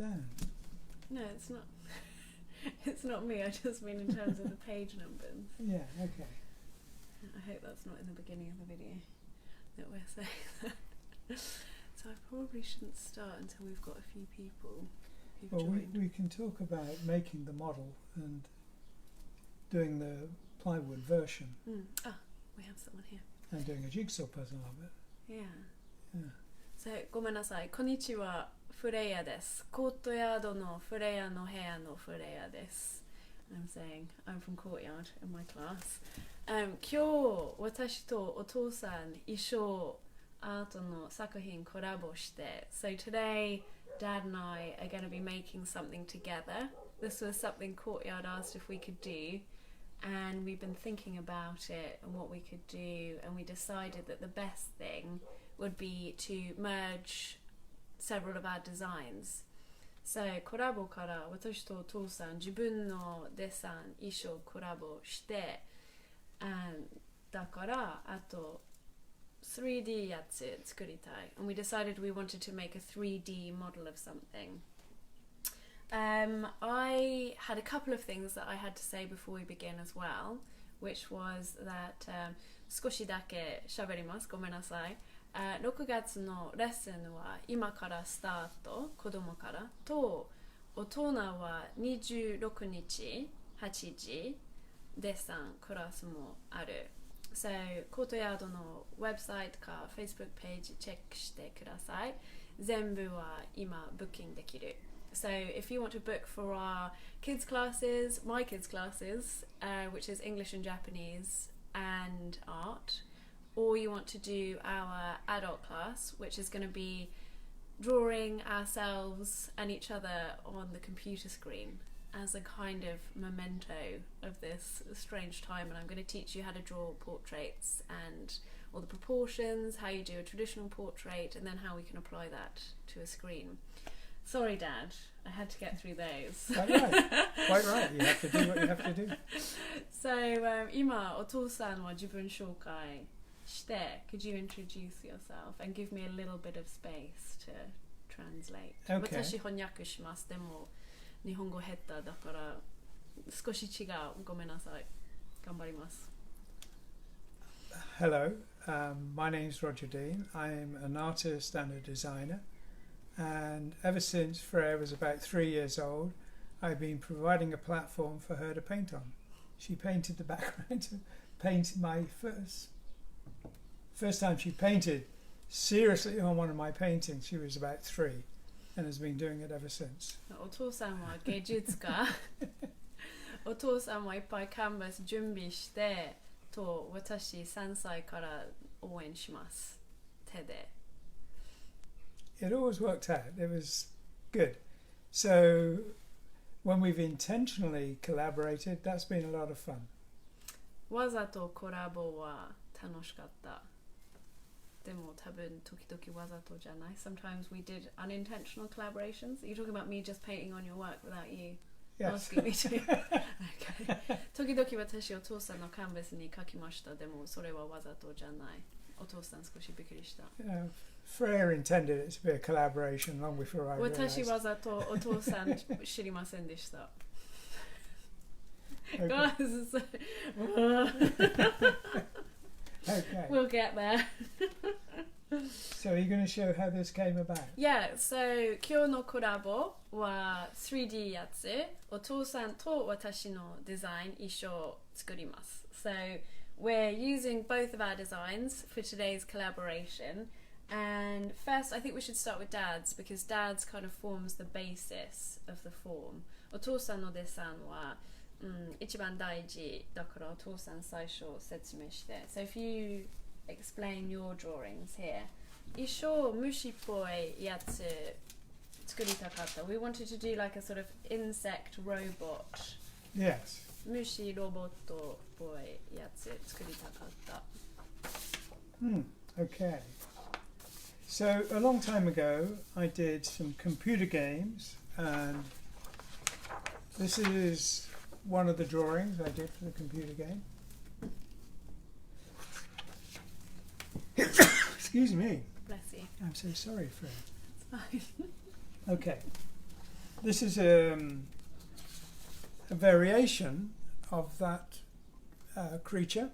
down. No, it's not. It's not me. I just mean in terms of the page numbers. Yeah, okay. I hope that's not in the beginning of the video that we're saying that. So I probably shouldn't start until we've got a few people who've Well, joined. we can talk about making the model and doing the plywood version We have someone here. and doing a jigsaw puzzle of it. Yeah. Yeah. So, ごめんなさい。こんにちは。フレイヤです。コートヤードのフレイヤの部屋のフレイヤです。I'm saying I'm from Courtyard in my class. 今日私とお父さん一緒アートの作品コラボして So today Dad and I are going to be making something together. This was something Courtyard asked if we could do, and we've been thinking about it and what we could do, and we decided that the best thing would be to merge several of our designs. So コラボから私とお父さん自分のデッサン一緒コラボしてだからあと 3D やつ作りたい and we decided we wanted to make a 3D model of something. I had a couple of things that I had to say before we begin as well, which was that 少しだけ喋ります。ごめんなさい。6月のレッスンは今からスタート、子供からと大人は26日8時デッサンクラスもある。So コートヤードのウェブサイトか Facebook ページチェックしてください。全部は今ブッキングできる。So if you want to book for our kids classes, my kids classes, which is English and Japanese and art, or you want to do our adult class, which is going to be drawing ourselves and each other on the computer screen as a kind of memento of this strange time. And I'm going to teach you how to draw portraits and all the proportions, how you do a traditional portrait, and then how we can apply that to a screen. Sorry, Dad, I had to get through those. Quite right. Quite right. You have to do what you have to do. So 今お父さんは自分紹介して Could you introduce yourself and give me a little bit of space to translate? Okay. 私翻訳します。でも日本語下手だから少し違う。ごめんなさい。頑張ります。Hello, my name's Roger Dean. I'm an artist and a designer, and ever since Freyja was about 3 years old, I've been providing a platform for her to paint on. She painted the background to paint my first time she painted seriously on one of my paintings. She was about 3 and has been doing it ever since. お父さんは芸術家。お父さんはいっぱいカンバス準備してと私3歳から応援します。手で。It always worked out. It was good. So when we've intentionally collaborated, that's been a lot of fun. わざとコラボは楽しかった。でも多分時々わざとじゃない。Sometimes we did unintentional collaborations. Are you talking about me just painting on your work without you asking me to? Okay. 時々私お父さんのカンバスに描きました。でもそれはわざとじゃない。お父さん少しびっくりした。Freyja intended it to be a collaboration long before I realized. 私わざとお父さん知りませんでした。Okay. Guys, Okay. we'll get there. So are you going to show how this came about? Yeah, so 今日のコラボは 3D やつ。お父さんと私のデザイン一緒作ります。So we're using both of our designs for today's collaboration. And first, I think we should start with Dad's because Dad's kind of forms the basis of the form. お父さんのデザインは一番大事だからお父さん最初説明して。So if you explain your drawings here. 一緒虫っぽいやつ作りたかった。We wanted to do like a sort of insect robot. Yes. 虫ロボットっぽいやつ作りたかった。Okay. So a long time ago, I did some computer games, and this is one of the drawings I did for the computer game. Excuse me. Bless you. I'm so sorry, Fred. It's fine. Okay. this is a variation of that creature.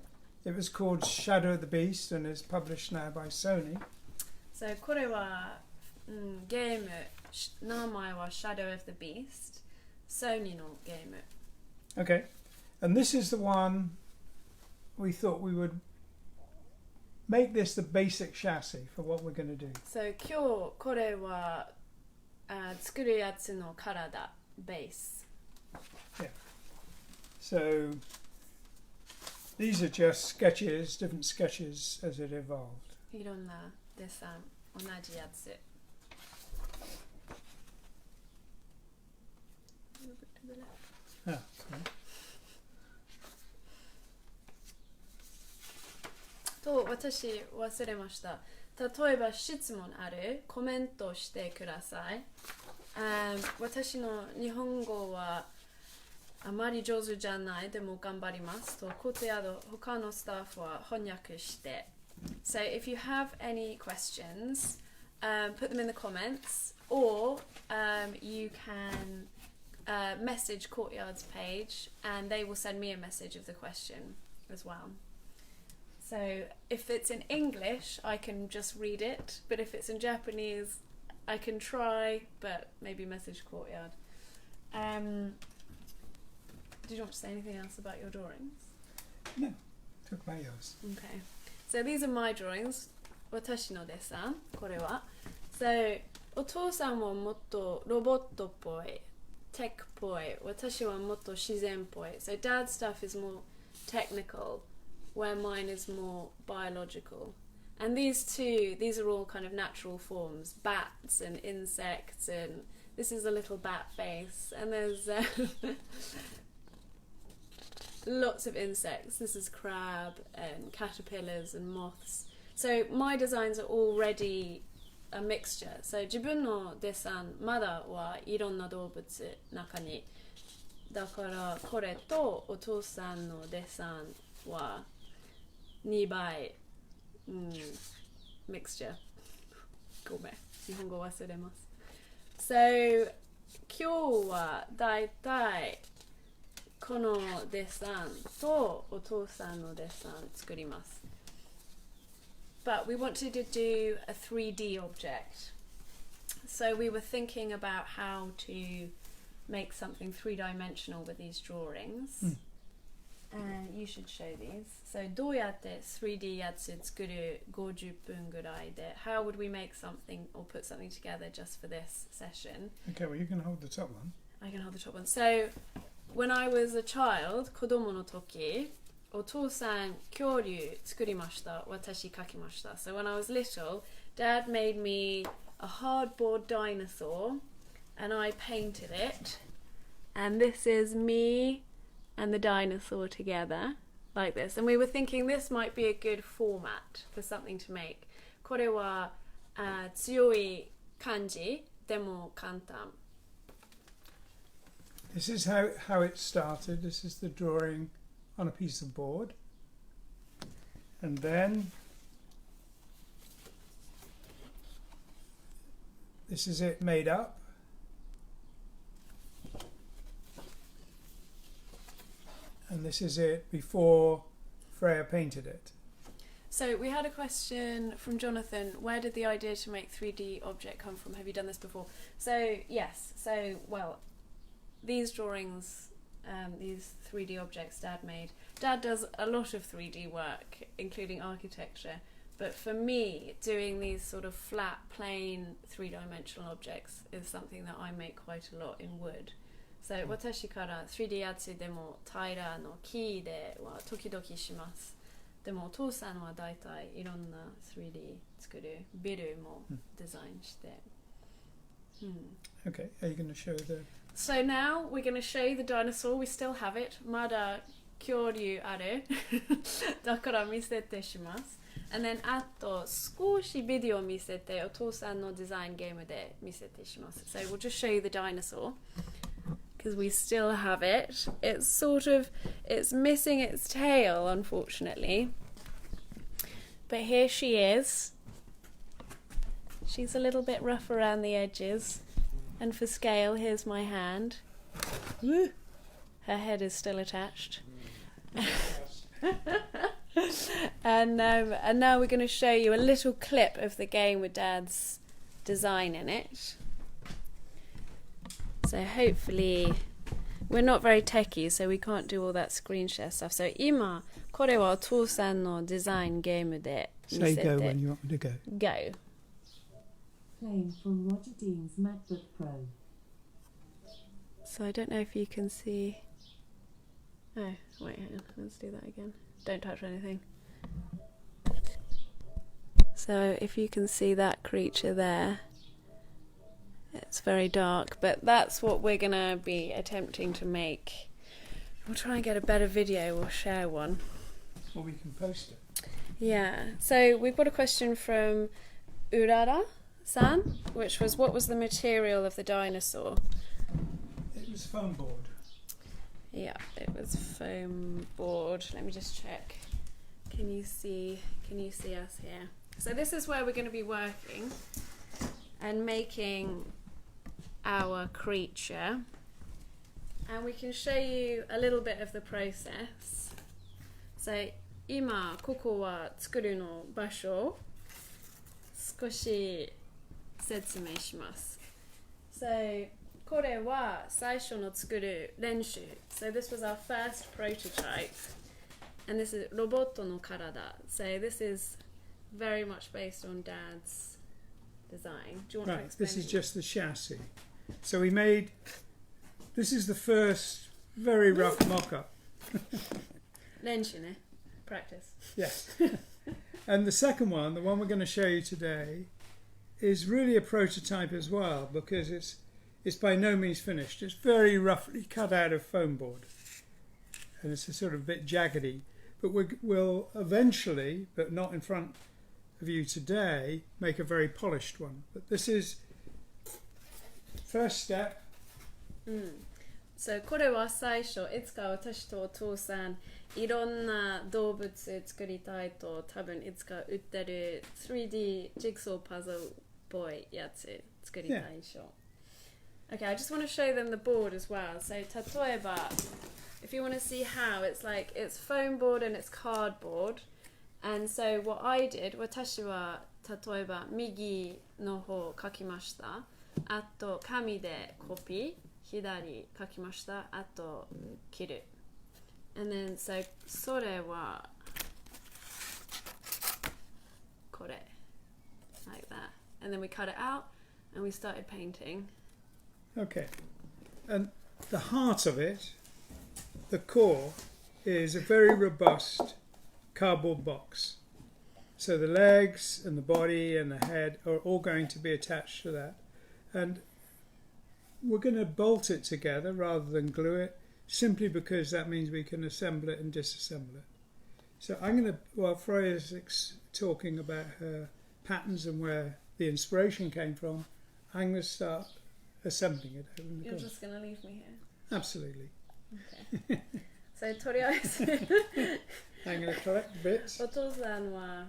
It was called Shadow of the Beast and is published now by Sony. So これは、ゲーム名前は Shadow of the Beast ソニーのゲーム Okay, and this is the one we thought we would make this the basic chassis for what we're going to do. So 今日これは作るやつの体ベース Yeah. So these are just sketches, different sketches as it evolved. いろんなデッサン同じやつAh, sorry. と私忘れました例えば質問あるコメントしてください、私の日本語はあまり上手じゃないでも頑張りますと他のスタッフは翻訳して So if you have any questions, put them in the comments or you can message Courtyard's page and they will send me a message of the question as well. So if it's in English, I can just read it, but if it's in Japanese, I can try, but maybe message Courtyard. Did you want to say anything else about your drawings? No, talk about yours. Okay. So these are my drawings. 私のデッサン、これは。So お父さんはもっとロボットっぽい、テックっぽい。私はもっと自然っぽい。So dad's stuff is more technical, where mine is more biological. And these are all kind of natural forms, bats and insects, and this is a little bat face, and there's lots of insects. This is crab and caterpillars and moths. So my designs are already a mixture. So 自分のデッサンまだはいろんな動物中に。だからこれとお父さんのデッサンは2倍、mixture ごめん日本語忘れます So 今日はだいたいこのデッサンとお父さんのデッサン作ります But we wanted to do a 3D object So we were thinking about how to make something three-dimensional with these drawings And you should show these. So どうやって 3D やつ作る50分ぐらいで How would we make something or put something together just for this session? Okay, well you can hold the top one. I can hold the top one. So when I was a child, 子供の時お父さん恐竜作りました私描きました So when I was little, Dad made me a hardboard dinosaur and I painted it and this is me and the dinosaur together like this and we were thinking this might be a good format for something to make これは強い感じでも簡単 This is how it started. This is the drawing on a piece of board and then this is it made up and this is it before Freyja painted it. So we had a question from Jonathan, where did the idea to make 3D object come from? Have you done this before? So yes, well, these drawings, these 3D objects Dad made. Dad does a lot of 3D work, including architecture, but for me, doing these sort of flat, plain, three-dimensional objects is something that I make quite a lot in wood. So 私から 3D やつでも平らの木では時々します。でもお父さんはだいたいいろんな 3D 作るビルもデザインして。Okay, are you going to show the... So now we're going to show you the dinosaur. We still have it. まだ恐竜ある。だから見せてします。And then あと少しビデオ見せてお父さんのデザインゲームで見せてします。So we'll just show you the dinosaur. Because we still have it. It's missing its tail, unfortunately. But here she is. She's a little bit rough around the edges. And for scale, here's my hand. Woo! Her head is still attached. And now we're going to show you a little clip of the game with Dad's design in it. So hopefully, we're not very techy, so we can't do all that screen share stuff. So 今これはお父さんのデザインゲームで見せて。 Say go when you want me to go. Go. Playing from Roger Dean's MacBook Pro. So I don't know if you can see. Oh, wait, hang on. Let's do that again. Don't touch anything. So if you can see that creature there, it's very dark, but that's what we're going to be attempting to make. We'll try and get a better video, we'll share one. Or we can post it. Yeah, so we've got a question from Urara-san, which was, what was the material of the dinosaur? It was foam board. Yeah, it was foam board. Let me just check. Can you see us here? So this is where we're going to be working and making our creature. And we can show you a little bit of the process. So 今ここは作るの場所少し説明します。So これは最初の作る練習。So this was our first prototype. And this is ロボットの体。So this is very much based on Dad's design. Do you want to Right, explain? this is just the chassis. So we made, this is the first very rough mock-up. 練習ね。Practice. Yes. And the second one, the one we're going to show you today, is really a prototype as well, because it's by no means finished. It's very roughly cut out of foam board. And it's a sort of bit jaggedy. But we'll eventually, but not in front of you today, make a very polished one. But this is first step. So これは最初、いつか私とお父さんいろんな動物作りたいと多分いつか売ってる 3D jigsaw puzzle っぽいやつ作りたいでしょ。Okay, I just want to show them the board as well. So 例えば if you want to see how, it's like it's foam board and it's cardboard. And so what I did, 私は例えば右の方書きました。あと紙でコピー、左書きました。あと切る。And then so それはこれ like that. And then we cut it out and we started painting. Okay. And the heart of it, the core, is a very robust cardboard box. So the legs and the body and the head are all going to be attached to that. And we're going to bolt it together rather than glue it, simply because that means we can assemble it and disassemble it. So I'm going to, while Freyja's talking about her patterns and where the inspiration came from, I'm going to start assembling it. You're just going to leave me here? Absolutely. Okay. So とりあえず I'm going to collect bits. お父さんは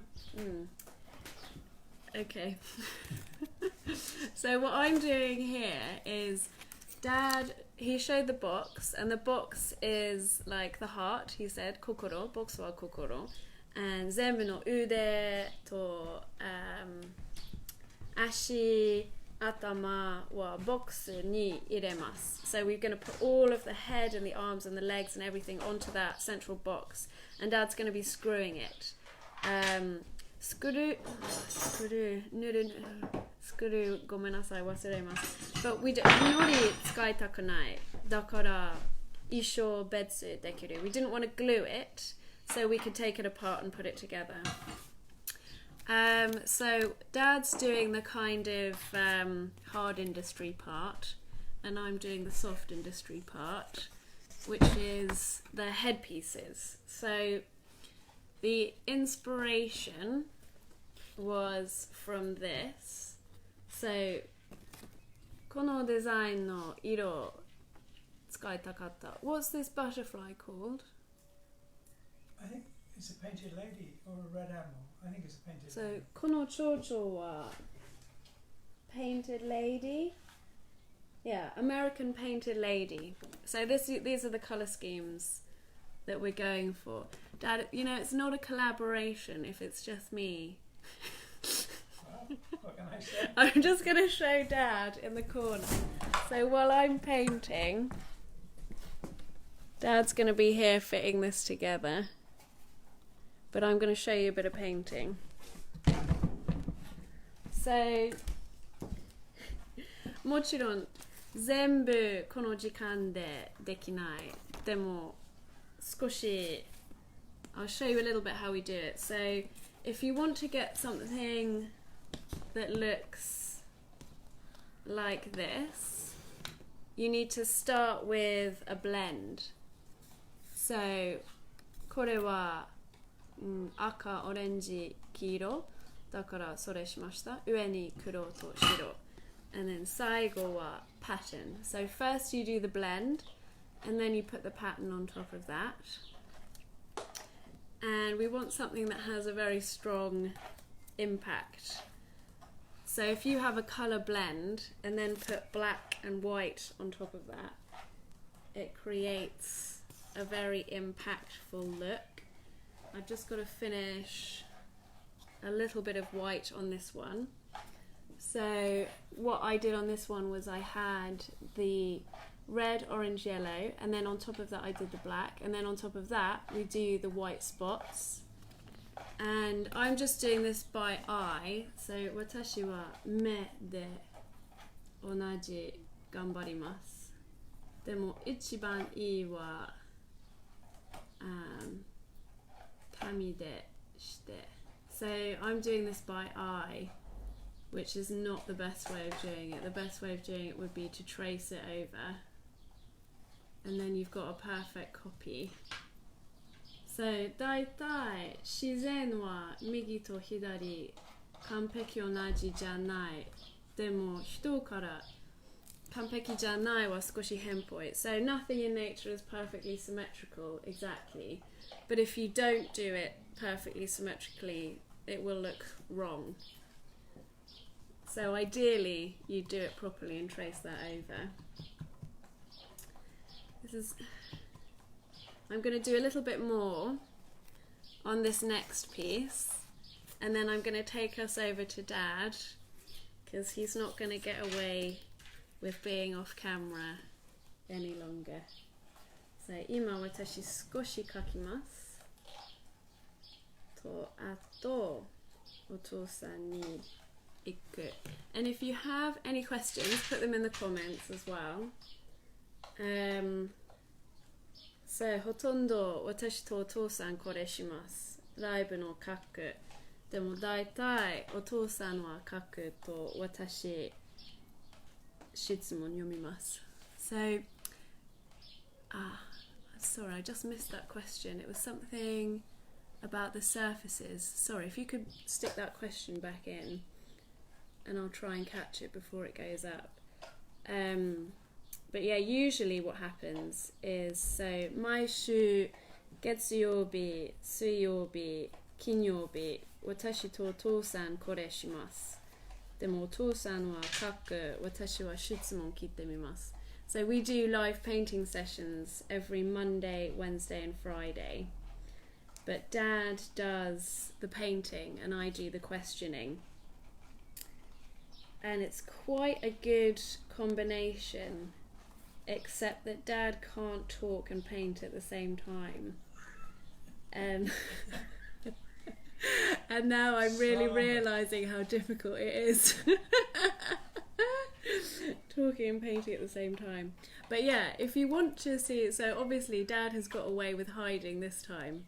Okay. So what I'm doing here is Dad, he showed the box, and the box is like the heart, he said, kokoro, box wa kokoro, and 全部の腕と足、頭はボックスに入れます。So we're going to put all of the head and the arms and the legs and everything onto that central box, and Dad's going to be screwing it. スクルーごめんなさい忘れます But we のり使いたくないだから一生別できる We didn't want to glue it so we could take it apart and put it together So Dad's doing the kind of hard industry part and I'm doing the soft industry part which is the headpieces So the inspiration was from this. So, このデザインの色使いたかった。What's this butterfly called? I think it's a painted lady or a red animal. I think it's a painted lady. So, この蝶々は painted lady Yeah, American Painted Lady. So these are the colour schemes that we're going for. Dad, you know, it's not a collaboration if it's just me. Well, what can I say? I'm just going to show Dad in the corner. So while I'm painting, Dad's going to be here fitting this together. But I'm going to show you a bit of painting. So, もちろん全部この時間でできない。でも少し I'll show you a little bit how we do it. So if you want to get something that looks like this, you need to start with a blend. So これは、赤、オレンジ、黄色だからそれしました。上に黒と白。And then 最後は pattern. So first you do the blend, and then you put the pattern on top of that. And we want something that has a very strong impact. So if you have a colour blend and then put black and white on top of that, it creates a very impactful look. I've just got to finish a little bit of white on this one. So what I did on this one was I had the red, orange, yellow, and then on top of that I did the black, and then on top of that we do the white spots. And I'm just doing this by eye. So 私は目で同じ頑張ります。でも一番いいは、紙でして。So I'm doing this by eye, which is not the best way of doing it. The best way of doing it would be to trace it over, and then you've got a perfect copy. So だいたい自然は右と左完璧同じじゃない。でも人から完璧じゃないは少し変っぽい。So nothing in nature is perfectly symmetrical, exactly. But if you don't do it perfectly symmetrically, it will look wrong. So ideally, you do it properly and trace that over. I'm going to do a little bit more on this next piece, and then I'm going to take us over to Dad, because he's not going to get away with being off camera any longer. So 今私少し描きます。と、あとお父さんに行く。And if you have any questions, put them in the comments as well. So ほとんど私とお父さんこれします。ライブの書く。でも大体お父さんは書くと私質問読みます。So, sorry, I just missed that question. It was something about the surfaces. Sorry, if you could stick that question back in, and I'll try and catch it before it goes up. But yeah, usually what happens is, so 毎週月曜日、水曜日、金曜日、私とお父さんこれします。でもお父さんは書く、私は質問聞いてみます。So we do live painting sessions every Monday, Wednesday and Friday. But Dad does the painting and I do the questioning. And it's quite a good combination, except that Dad can't talk and paint at the same time. And now I'm really realising how difficult it is talking and painting at the same time. But yeah, if you want to see, so obviously Dad has got away with hiding this time.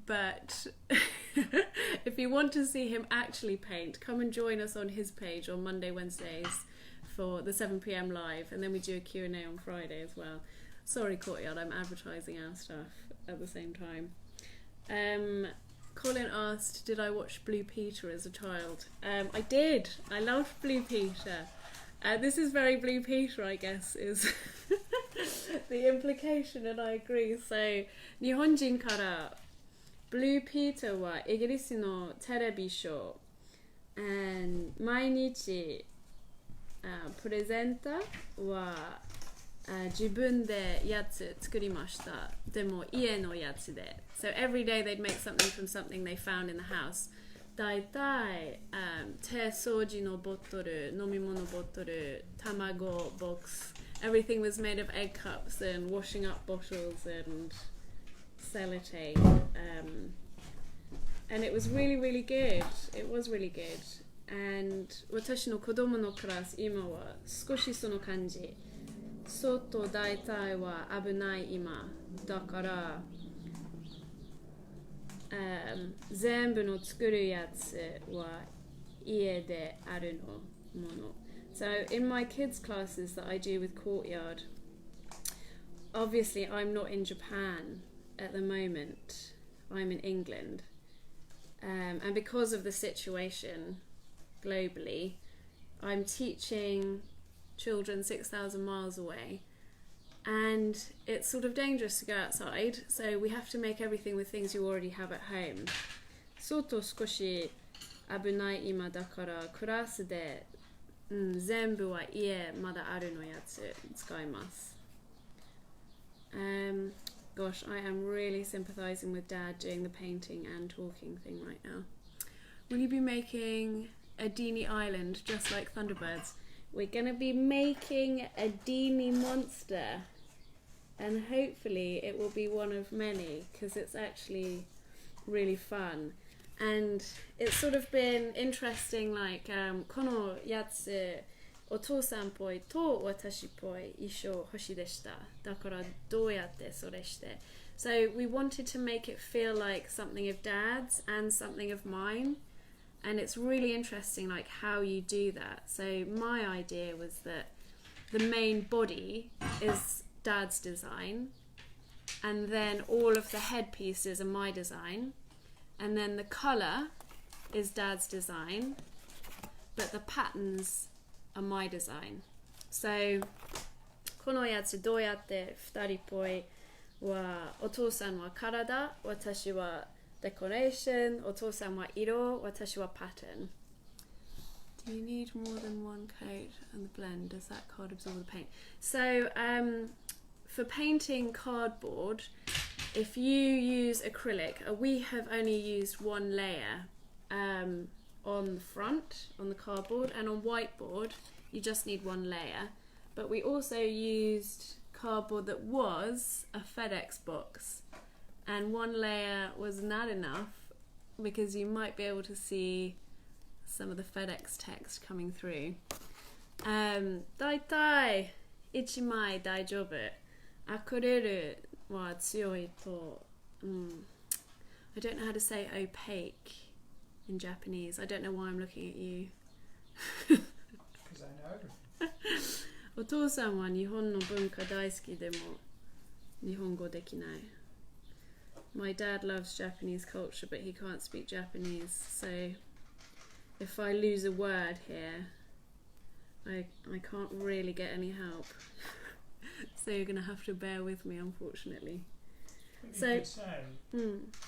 But if you want to see him actually paint, come and join us on his page on Monday, Wednesdays for the 7 p.m. live, and then we do a Q&A on Friday as well. Sorry, Courtyard, I'm advertising our stuff at the same time. Colin asked, did I watch Blue Peter as a child? I did. I loved Blue Peter. This is very Blue Peter, I guess, is the implication, and I agree. So, 日本人から Blue Peter はイギリスのテレビショー、毎日、プレゼンタは自分でやつ作りました。でも家のやつで。So every day they'd make something from something they found in the house. だいたい手掃除のボトル、飲み物ボトル、卵ボックス。Everything was made of egg cups and washing up bottles and sellotape. And it was really, really good. It was really good. And 私の子供のクラス今は少しその感じ。外大体は危ない今だから、全部の作るやつは家であるのもの。So in my kids classes that I do with Courtyard, obviously I'm not in Japan at the moment. I'm in England. And because of the situation globally, I'm teaching children 6,000 miles away, and it's sort of dangerous to go outside, so we have to make everything with things you already have at home. 外少し危ない今だからクラスで、全部は家まだあるのやつ使います。Gosh, I am really sympathizing with Dad doing the painting and talking thing right now. Will you be making a Deanie Island just like Thunderbirds? We're going to be making a Deanie monster, and hopefully it will be one of many because it's actually really fun. And it's sort of been interesting, like このやつお父さんっぽいと私っぽい衣装欲しいでした。だからどうやってそれして。So we wanted to make it feel like something of Dad's and something of mine. And it's really interesting like how you do that. So my idea was that the main body is Dad's design, and then all of the headpieces are my design, and then the colour is Dad's design, but the patterns are my design. So このやつどうやって二人っぽいはお父さんは体、私はdecoration, お父さんは色、私は pattern. Do you need more than one coat and the blend? Does that card absorb the paint? So for painting cardboard, if you use acrylic, we have only used one layer on the front, on the cardboard, and on whiteboard you just need one layer. But we also used cardboard that was a FedEx box, and one layer was not enough because you might be able to see some of the FedEx text coming through. だいたい1枚大丈夫。アクリルは強いと、I don't know how to say opaque in Japanese. I don't know why I'm looking at you. Because I know everything. お父さんは日本の文化大好きでも日本語できない。My dad loves Japanese culture, but he can't speak Japanese, so if I lose a word here, I can't really get any help. So you're going to have to bear with me, unfortunately. You could say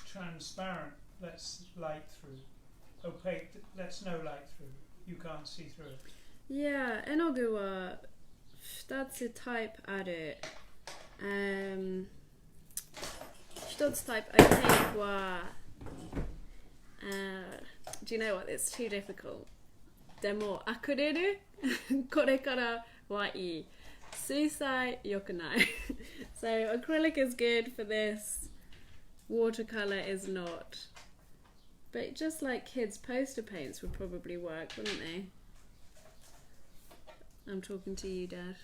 transparent, that's light through. Opaque, that's no light through. You can't see through it. Yeah, 絵の具は2つタイプある。1つタイプ opaque はdo you know what? It's too difficult. でもアクリルこれからはいい。水彩良くない。So acrylic is good for this. Watercolor is not. But just like kids' poster paints would probably work, wouldn't they? I'm talking to you, Dad.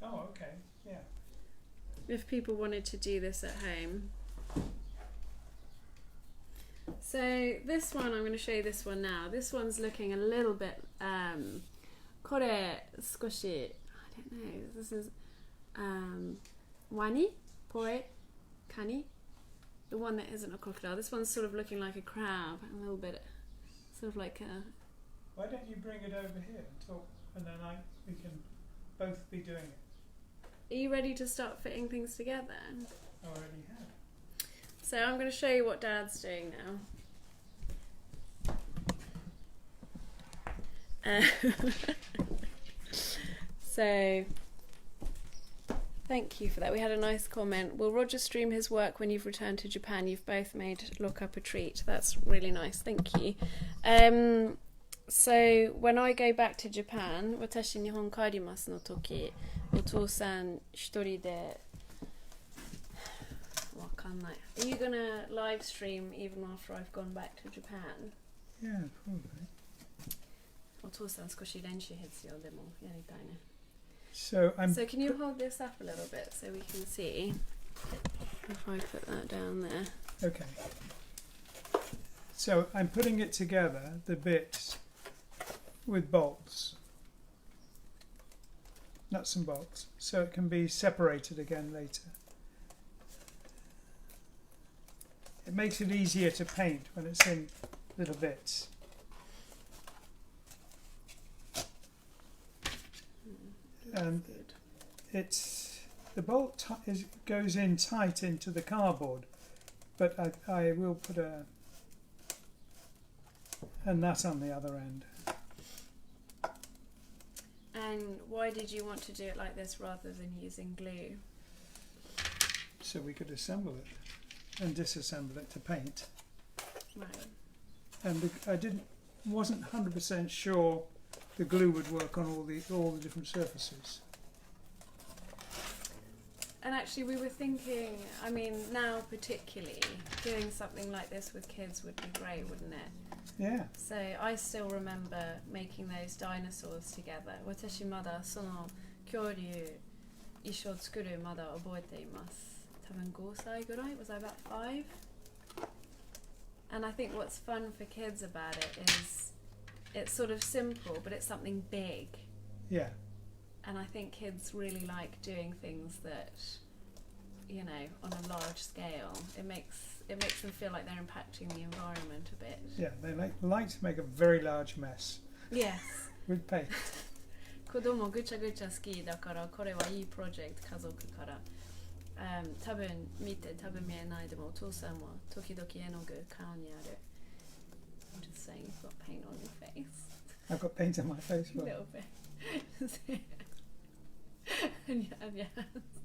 Oh, okay, yeah. If people wanted to do this at home. So this one, I'm going to show you this one now. This one's looking a little bit これ少し I don't know, this is wani poi kani, the one that isn't a crocodile. This one's sort of looking like a crab, a little bit sort of like a. Why don't you bring it over here and talk, and then we can both be doing it. Are you ready to start fitting things together? I already have. So I'm going to show you what Dad's doing now. So, thank you for that. We had a nice comment. Will Roger stream his work when you've returned to Japan? You've both made Look Up a treat. That's really nice. Thank you. So, when I go back to Japan, 私日本帰りますの時、お父さん一人でわかんない。Are you gonna live stream even after I've gone back to Japan? Yeah, probably. お父さん少し練習必要でもやりたいね。So So can you hold this up a little bit so we can see? If I put that down there. Okay. So I'm putting it together, the bits, with bolts, nuts and bolts, so it can be separated again later. It makes it easier to paint when it's in little bits. And it's the bolt goes in tight into the cardboard, but I will put a nut on the other end. And why did you want to do it like this rather than using glue? So we could assemble it and disassemble it to paint. Right. And wasn't 100% sure the glue would work on all the different surfaces. And actually we were thinking, I mean now particularly, doing something like this with kids would be great, wouldn't it? Yeah. So I still remember making those dinosaurs together. 私まだその恐竜一緒作るまだ覚えています。多分5歳ぐらい? Was I about 5? And I think what's fun for kids about it is it's sort of simple, but it's something big. Yeah. And I think kids really like doing things that, you know, on a large scale. It makes them feel like they're impacting the environment a bit. Yeah, they like to make a very large mess. Yes. With paint. 子供ぐちゃぐちゃ好きだからこれはいいプロジェクト家族から。多分見て多分見えないでもお父さんは時々絵の具顔にある。I'm just saying you've got paint on your face. I've got paint on my face. A little bit. and your hands.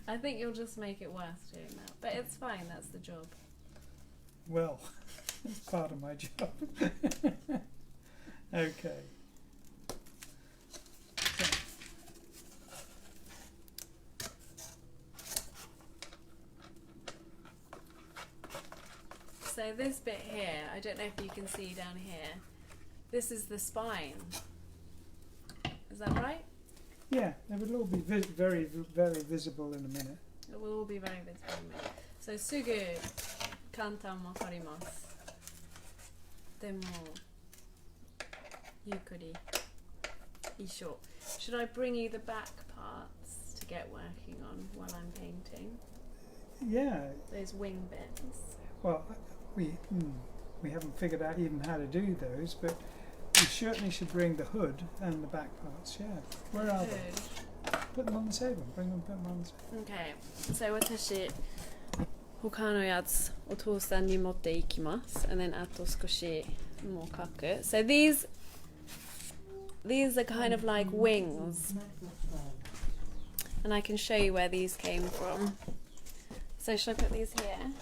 I think you'll just make it worse doing that. But it's fine, that's the job. Well, it's part of my job. Okay. So this bit here, I don't know if you can see down here, this is the spine. Is that right? Yeah, they will all be very, very visible in a minute. It will all be very visible in a minute. So すぐ簡単わかります。でもゆっくり一緒。Should I bring you the back parts to get working on while I'm painting? Yeah. Those wing bits. Well, we haven't figured out even how to do those, but we certainly should bring the hood and the back parts. Yeah. Where are they? Put them on the table. Put them on the table. Okay. So 私他のやつお父さんに持っていきます。And then あと少しもう描く。So these are kind of like wings. And I can show you where these came from. So should I put these here?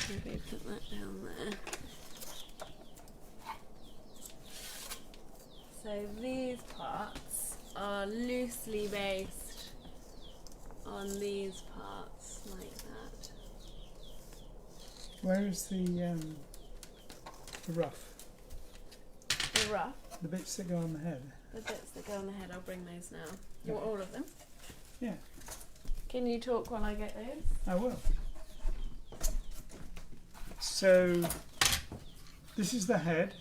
Maybe put that down there. So these parts are loosely based on these parts, like that. Where is the rough? The rough? The bits that go on the head? The bits that go on the head, I'll bring those now. You want all of them? Yeah. Can you talk while I get those? I will. So, this is the head.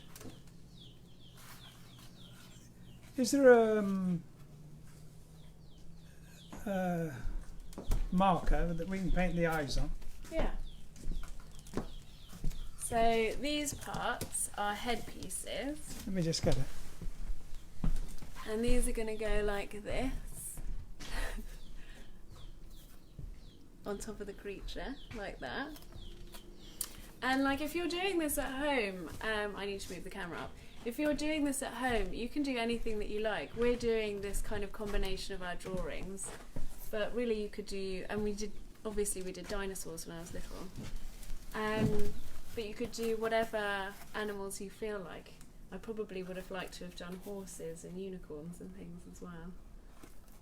Is there a marker that we can paint the eyes on? Yeah. So these parts are headpieces. Let me just get it. And these are going to go like this. On top of the creature, like that. And like if you're doing this at home, I need to move the camera up. if you're doing this at home, you can do anything that you like. We're doing this kind of combination of our drawings, but really you could do, and we did dinosaurs when I was little. But you could do whatever animals you feel like. I probably would have liked to have done horses and unicorns and things as well.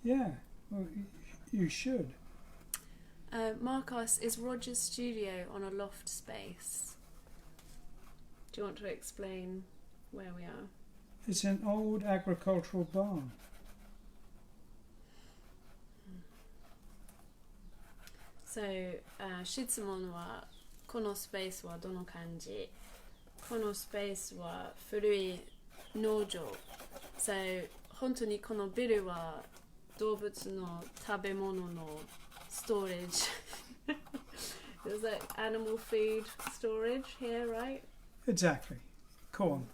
Yeah, well, you should. Marcos, is Roger's studio on a loft space? Do you want to explain where we are? It's an old agricultural barn. So, 質問はこのスペースはどの感じ？このスペースは古い農場。So, 本当にこのビルは動物の食べ物のstorage. There's like animal food storage here, right? Exactly. Corn.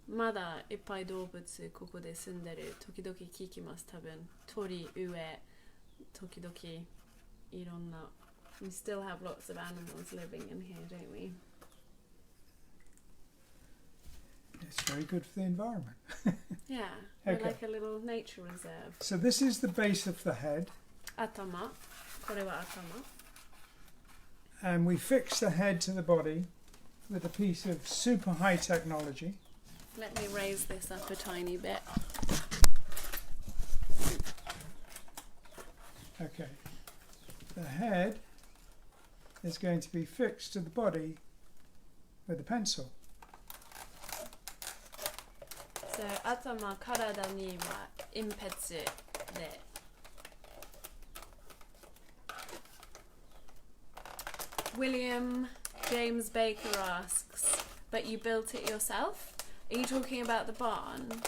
まだいっぱい動物ここで住んでる。時々聞きます。多分鳥、上、時々いろんな。We still have lots of animals living in here, don't we? It's very good for the environment. Yeah, we're Okay. like a little nature reserve. So this is the base of the head. 頭。これは頭。And we fix the head to the body with a piece of super high technology. Let me raise this up a tiny bit. Okay. The head is going to be fixed to the body with a pencil. So, 頭、体には鉛筆で。William James Baker asks, but you built it yourself? Are you talking about the barn?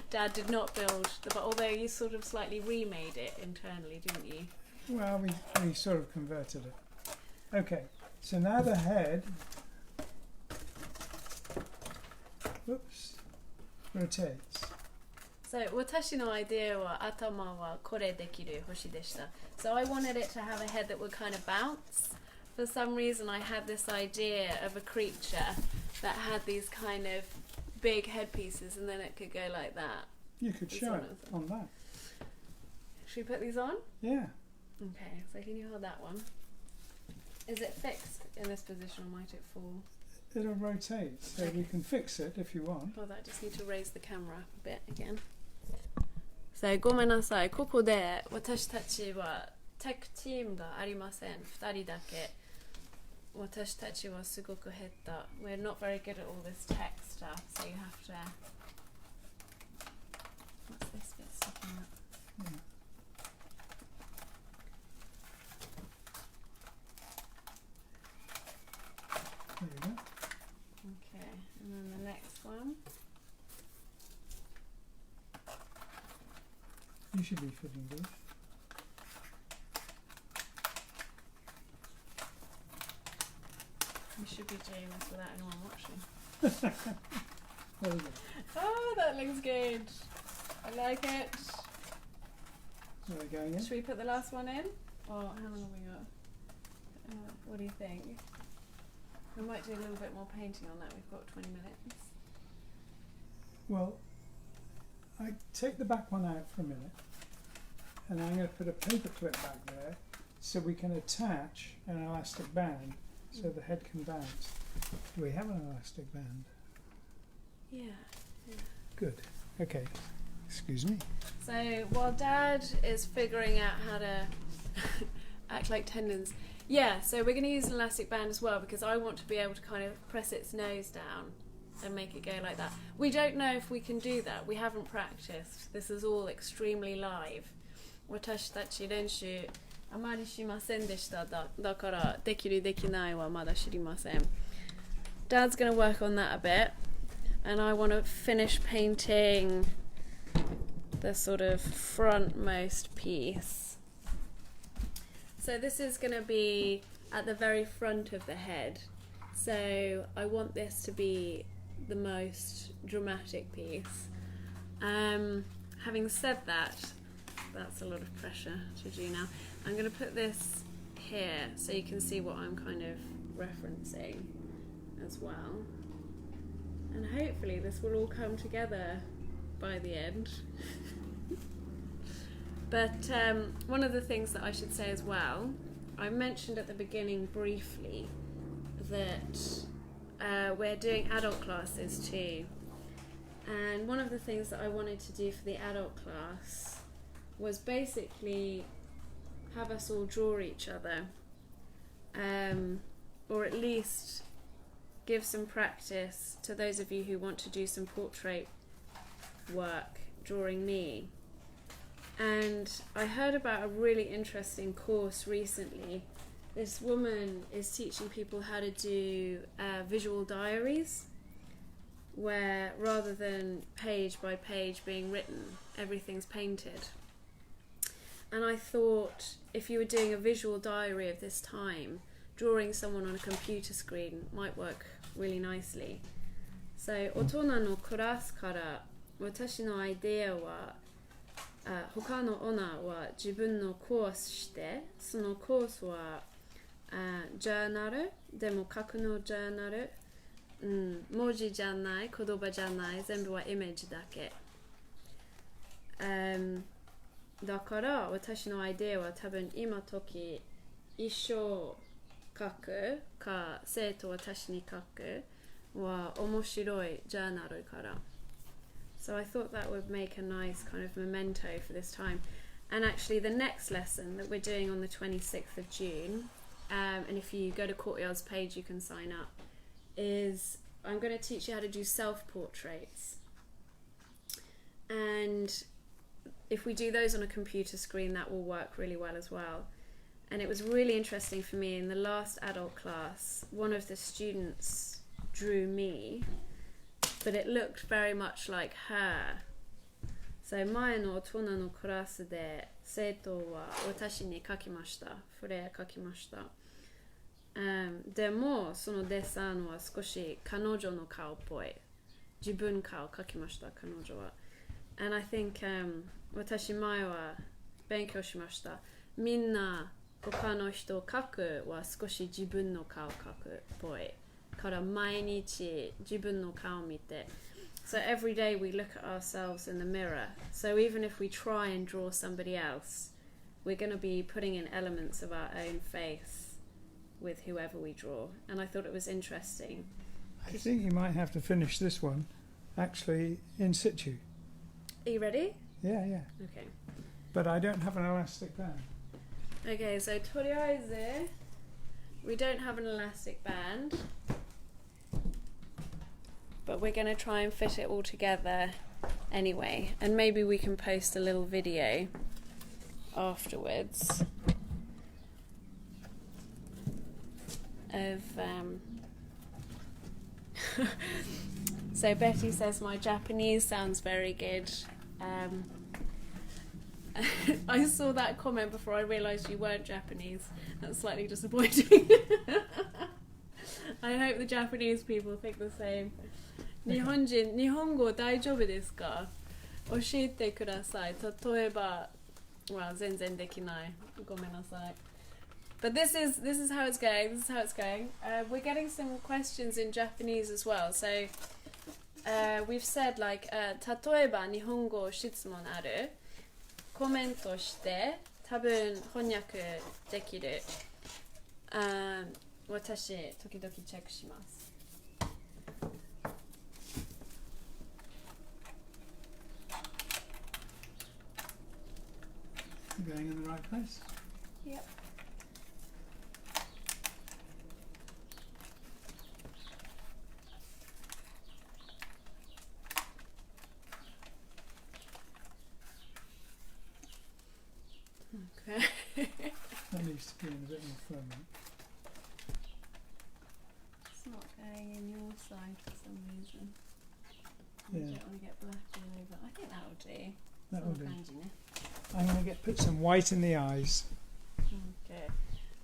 Dad did not build the barn, although you sort of slightly remade it internally, didn't you? Well, we sort of converted it. Okay, so now the head, rotates. So, 私の idea は頭はこれできる星でした。So I wanted it to have a head that would kind of bounce. For some reason I had this idea of a creature that had these kind of big headpieces and then it could go like that. You could show it on that. Should we put these on? Yeah. Okay, so can you hold that one? Is it fixed in this position or might it fall? It'll rotate, so Okay. we can fix it if you want. Well, I just need to raise the camera a bit again. So, ごめんなさい。ここで私たちはテックチームがありません。2人だけ。私たちはすごく減った。We're not very good at all this tech stuff, so you have to... What's this bit sticking up? Yeah. There you go. Okay, and then the next one. You should be fitting these. We should be doing this without anyone watching. There you go. Oh, that looks good. I like it. So they're going in. Should we put the last one in? Or how long have we got? What do you think? We might do a little bit more painting on that. We've got 20 minutes. Well, I take the back one out for a minute, and I'm going to put a paper clip back there so we can attach an elastic band so the head can bounce. Do we have an elastic band? Yeah. Good. Okay. Excuse me. So while Dad is figuring out how to act like tendons, yeah, so we're going to use an elastic band as well because I want to be able to kind of press its nose down and make it go like that. We don't know if we can do that. We haven't practiced. This is all extremely live. 私たち練習あまりしませんでした。だからできるできないはまだ知りません。Dad's going to work on that a bit, and I want to finish painting the sort of frontmost piece. So this is going to be at the very front of the head. So I want this to be the most dramatic piece. Having said that, that's a lot of pressure to do now. I'm going to put this here so you can see what I'm kind of referencing as well. And hopefully this will all come together by the end. But one of the things that I should say as well, I mentioned at the beginning briefly that we're doing adult classes too. And one of the things that I wanted to do for the adult class was basically have us all draw each other, or at least give some practice to those of you who want to do some portrait work drawing me. And I heard about a really interesting course recently. This woman is teaching people how to do visual diaries, where rather than page by page being written, everything's painted. And I thought if you were doing a visual diary of this time, drawing someone on a computer screen might work really nicely. So, 大人のクラスから私のアイデアは他のオーナーは自分のコースして、そのコースはジャーナルでも書くのジャーナル、文字じゃない、言葉じゃない、全部はイメージだけ。だから私のアイデアは多分今時一生書くか生徒私に書くは面白いジャーナルから。So I thought that would make a nice kind of memento for this time. And actually the next lesson that we're doing on the 26th of June, and if you go to Courtyard's page you can sign up, is I'm going to teach you how to do self-portraits. And if we do those on a computer screen, that will work really well as well. And it was really interesting for me in the last adult class, one of the students drew me, but it looked very much like her. So 前の大人のクラスで生徒は私に書きました。フレイヤ書きました。でもそのデッサンは少し彼女の顔っぽい。自分顔書きました、彼女は。And I think、私前は勉強しました。みんな他の人書くは少し自分の顔書くっぽい。から毎日自分の顔見て。So every day we look at ourselves in the mirror. So even if we try and draw somebody else, we're going to be putting in elements of our own face with whoever we draw. And I thought it was interesting. I think you might have to finish this one actually in situ. Are you ready? Yeah, yeah. Okay. But I don't have an elastic band. Okay, so とりあえず we don't have an elastic band. But we're going to try and fit it all together anyway. And maybe we can post a little video afterwards of... So Betty says my Japanese sounds very good. I saw that comment before I realised you weren't Japanese. That's slightly disappointing. I hope the Japanese people think the same. 日本人、日本語大丈夫ですか？教えてください。例えば、全然できない。ごめんなさい。But this is how it's going. This is how it's going. We're getting some questions in Japanese as well. So we've said like 例えば日本語質問ある？コメントして多分翻訳できる。私時々チェックします。Going in the right place? Yep. Okay. That needs to be in a bit more firmly. It's not going in your side for some reason. Yeah. I don't want to get black all over. I think that'll do. That will do. そんな感じね。I'm going to put some white in the eyes. Okay.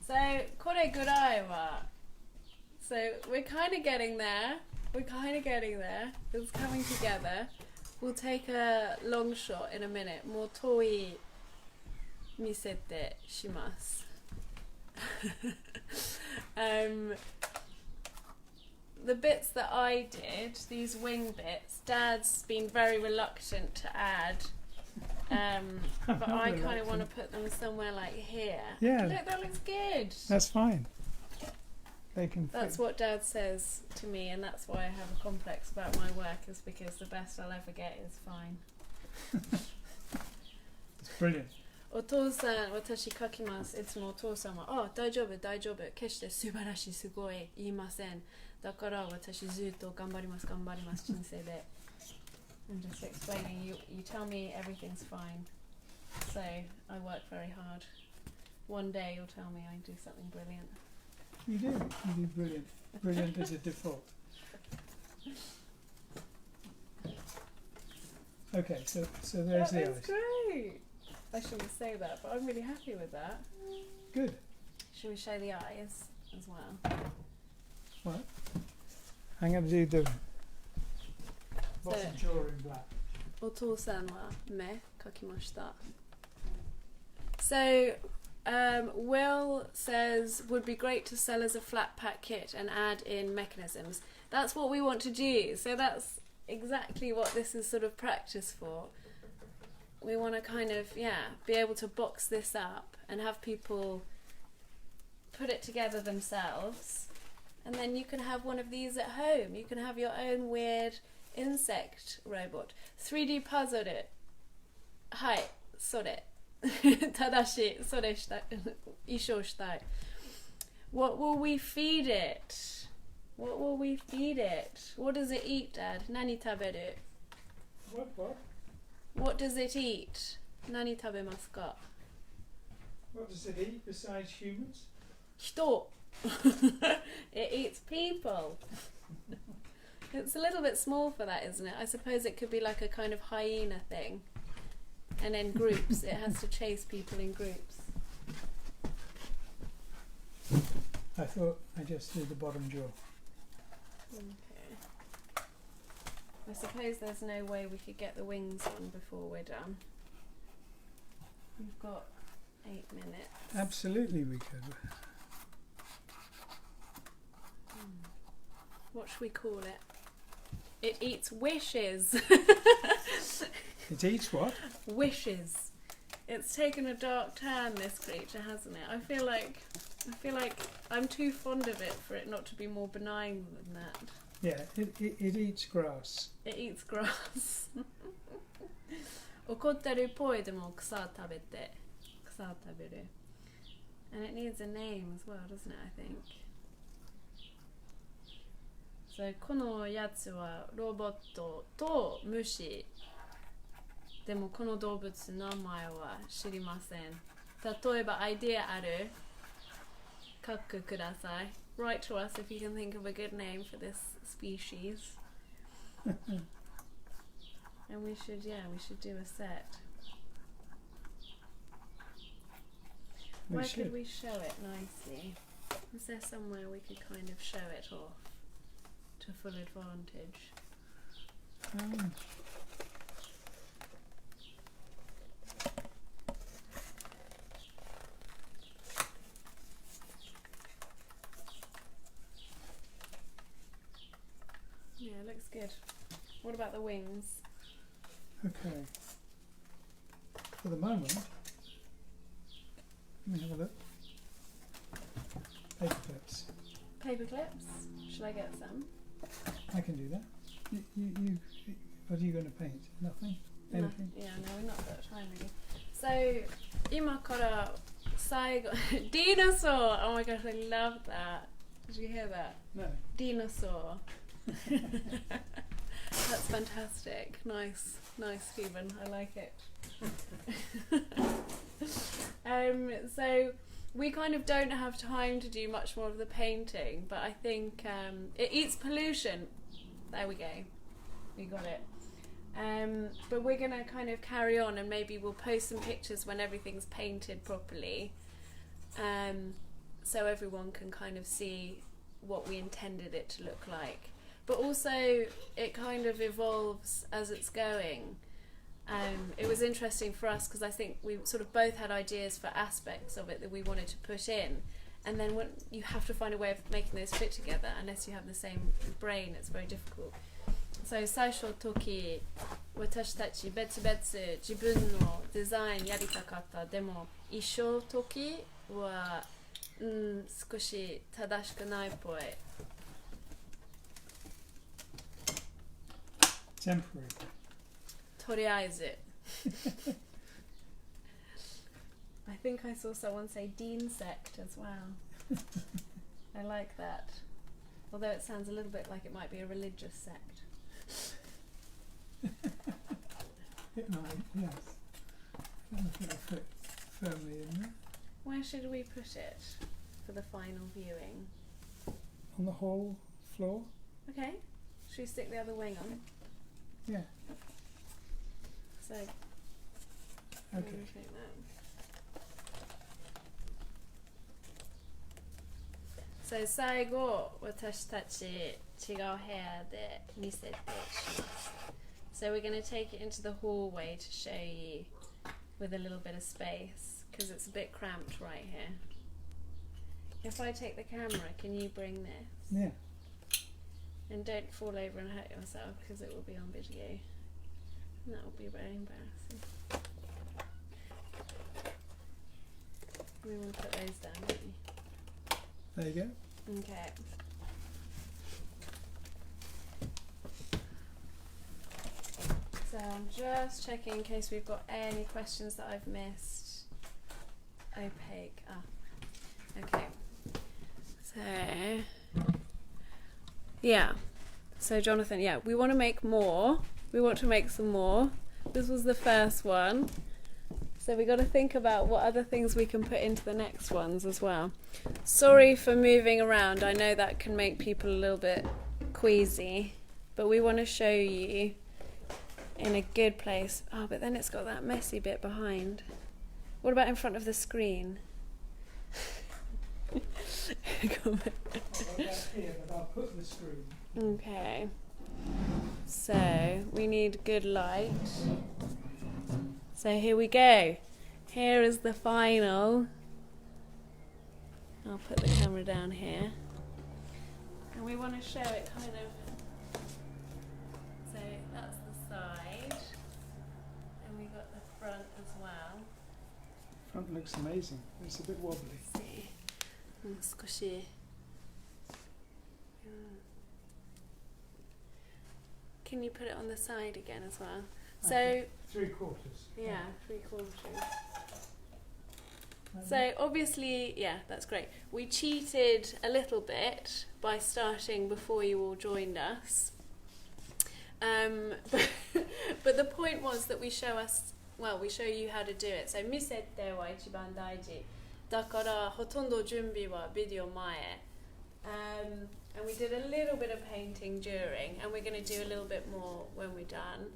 So これぐらいは So we're kind of getting there. We're kind of getting there. It's coming together. We'll take a long shot in a minute. もう遠い見せてします。the bits that I did, these wing bits, Dad's been very reluctant to add. But I kind of want to put them somewhere like here. Yeah. Look, that looks good. That's fine. They can. That's what Dad says to me, and that's why I have a complex about my work, is because the best I'll ever get is fine. It's brilliant. お父さん、私書きます。いつもお父さんは、あ、大丈夫、大丈夫。決して素晴らしい、すごい言いません。だから私ずっと頑張ります、頑張ります、人生で。I'm just explaining, you tell me everything's fine. So, I work very hard. One day you'll tell me I do something brilliant. You do brilliant. Brilliant as a default. Okay, so there's the That is eyes. great! I shouldn't say that, but I'm really happy with that. Good. Should we show the eyes as well? What? I'm going to do the bottom jaw in black. お父さんは目描きました。So, Will says, would be great to sell as a flat pack kit and add in mechanisms. That's what we want to do. So that's exactly what this is sort of practice for. We want to kind of, be able to box this up and have people put it together themselves. And then you can have one of these at home. You can have your own weird insect robot. 3D puzzle で。はい、それ。正しい、それしたい。衣装したい。What will we feed it? What will we feed it? What does it eat, Dad? 何食べる? What? What does it eat? 何食べますか? What does it eat besides humans? 人. It eats people. It's a little bit small for that, isn't it? I suppose it could be like a kind of hyena thing. And in groups, it has to chase people in groups. I thought I just did the bottom jaw. Okay. I suppose there's no way we could get the wings on before we're done. We've got 8 minutes. Absolutely we could. What should we call it? It eats wishes. It eats what? Wishes. It's taken a dark turn, this creature, hasn't it? I feel like I'm too fond of it for it not to be more benign than that. Yeah, it eats grass. It eats grass. 怒ってるっぽいでも草食べる. And it needs a name as well, doesn't it, I think? So, このやつはロボットと虫。でもこの動物名前は知りません。例えばアイデアある？書くください。Write to us if you can think of a good name for this species. And we should do a set. Where could we show it nicely? Is there somewhere we could kind of show it off to full advantage? Yeah, looks good. What about the wings? Okay. For the moment, let me have a look. Paper clips. Paper clips? Should I get some? I can do that. You what are you going to paint? Nothing? Anything? No, we're not got time really. So, 今から最後 Dinosaur! Oh my gosh, I love that. Did you hear that? No. Dinosaur. That's fantastic. Nice, Stephen. I like it. So we kind of don't have time to do much more of the painting, but I think it eats pollution. There we go. We got it. But we're gonna kind of carry on, and maybe we'll post some pictures when everything's painted properly, so everyone can kind of see what we intended it to look like. But also, it kind of evolves as it's going. It was interesting for us because I think we sort of both had ideas for aspects of it that we wanted to put in, and then when you have to find a way of making those fit together. Unless you have the same brain, it's very difficult. So 最初の時私たち別々自分のデザインやりたかった。でも一緒の時は、少し正しくないっぽい。Temporary. とりあえず。I think I saw someone say Dean sect as well. I like that. Although it sounds a little bit like it might be a religious sect. It might, yes. I don't think it'll fit firmly in there. Where should we put it for the final viewing? On the hall floor? Okay. Should we stick the other wing on? Yeah. So, Okay. rotate that. So 最後私たち違う部屋で見せてします。So we're going to take it into the hallway to show you with a little bit of space because it's a bit cramped right here. If I take the camera, can you bring this? Yeah. And don't fall over and hurt yourself because it will be on video. And that will be very embarrassing. We want to put those down, don't we? There you go. Okay. So I'm just checking in case we've got any questions that I've missed. Opaque. Okay. So, yeah. So Jonathan, yeah, we want to make more. We want to make some more. This was the first one. So we got to think about what other things we can put into the next ones as well. Sorry for moving around. I know that can make people a little bit queasy, but we want to show you in a good place. Oh, but then it's got that messy bit behind. What about in front of the screen? I'll here, but I'll put the screen. Okay. So we need good light. So here we go. Here is the final. I'll put the camera down here. And we want to show it kind of. So that's the side. And we got the front as well. Front looks amazing. It's a bit wobbly. Let's see. 少し。Can you put it on the side again as well? So 3/4. yeah, 3/4. So obviously, yeah, that's great. We cheated a little bit by starting before you all joined us. But the point was that we show you how to do it. So 見せては一番大事。だからほとんど準備はビデオ前。And we did a little bit of painting during, and we're going to do a little bit more when we're done.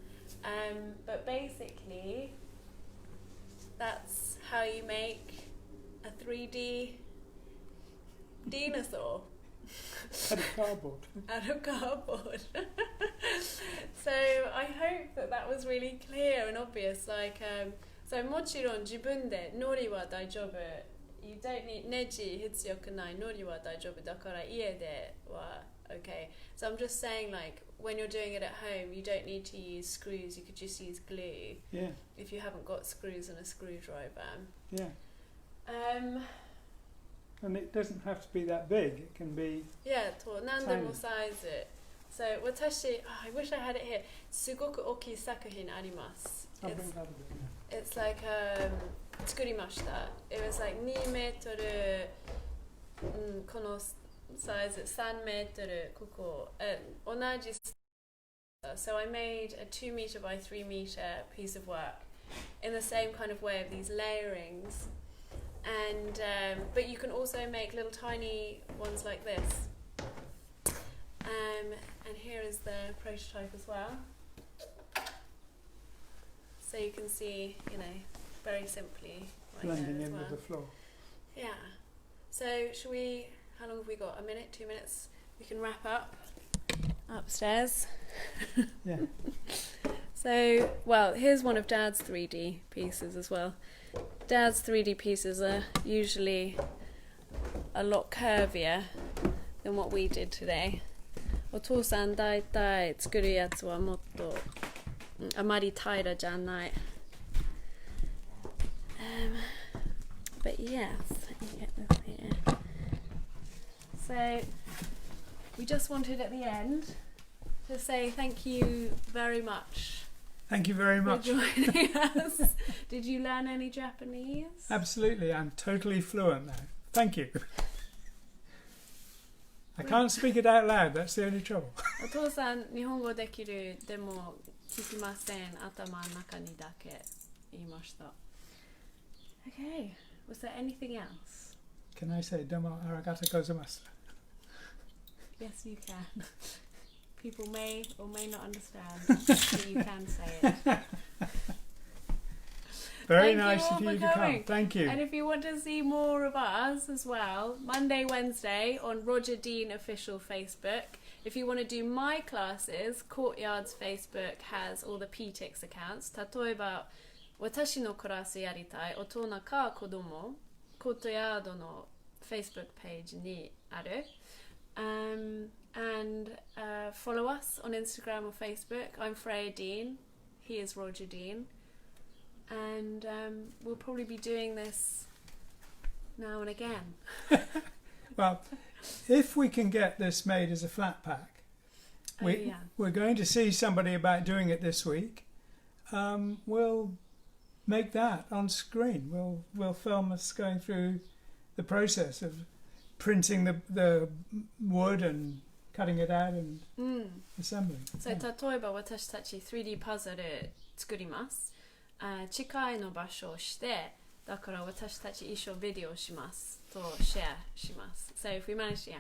But basically, that's how you make a 3D dinosaur. Out of cardboard. Out of cardboard. So I hope that was really clear and obvious. Like, so もちろん自分でノリは大丈夫。You don't need ネジ必要ない。ノリは大丈夫だから家では okay. So I'm just saying, like, when you're doing it at home, you don't need to use screws. You could just use glue. Yeah. If you haven't got screws and a screwdriver. Yeah. And it doesn't have to be that big. It can be. Yeah, 何でもサイズ。So 私、I wish I had it here. すごく大きい作品あります。I'll bring that a bit. It's like 作りました。It was like 2メートル、このサイズ3メートルここ、同じ。So I made a 2 meter by 3 meter piece of work in the same kind of way of these layerings. And but you can also make little tiny ones like this. And here is the prototype as well. So you can see, you know, very simply right Blending there as in well. with the floor. Yeah. So should we? How long have we got? A minute? 2 minutes? We can wrap up upstairs. Yeah. So, well, here's one of Dad's 3D pieces as well. Dad's 3D pieces are usually a lot curvier than what we did today. お父さんだいたい作るやつはもっとあまり平らじゃない。But yes, let me get this here. So we just wanted at the end to say thank you very much. Thank you very much for joining us. Did you learn any Japanese? Absolutely, I'm totally fluent now. Thank you. I can't speak it out loud, that's the only trouble. お父さん日本語できるでも聞きません頭の中にだけ言いました。Okay, was there anything else? Can I say domo arigato gozaimasu? Yes, you can. People may or may not understand, but you can say it. Very Thank nice you of all you for to coming. come. Thank you. And if you want to see more of us as well, Monday, Wednesday on Roger Dean official Facebook. If you want to do my classes, Courtyard's Facebook has all the PTX accounts. 例えば、私のクラスやりたい大人か子供、Courtyardの Facebook page にある。And follow us on Instagram or Facebook. I'm Freyja Dean. He is Roger Dean. And we'll probably be doing this now and again. Well, if we can get this made as a flat pack, we're going to see somebody about doing it this week. We'll make that on screen. We'll film us going through the process of printing the wood and cutting it out and assembling. So 例えば私たち 3D パズル作ります。近いの場所をしてだから私たち一緒ビデオしますとシェアします。So if we manage, yeah,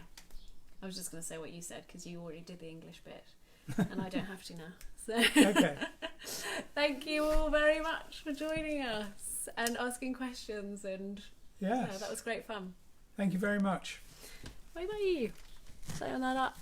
I was just going to say what you said because you already did the English bit and I don't have to now. So Okay. Thank you all very much for joining us and asking questions and Yes. yeah, that was great fun. Thank you very much. バイバイ。さよなら。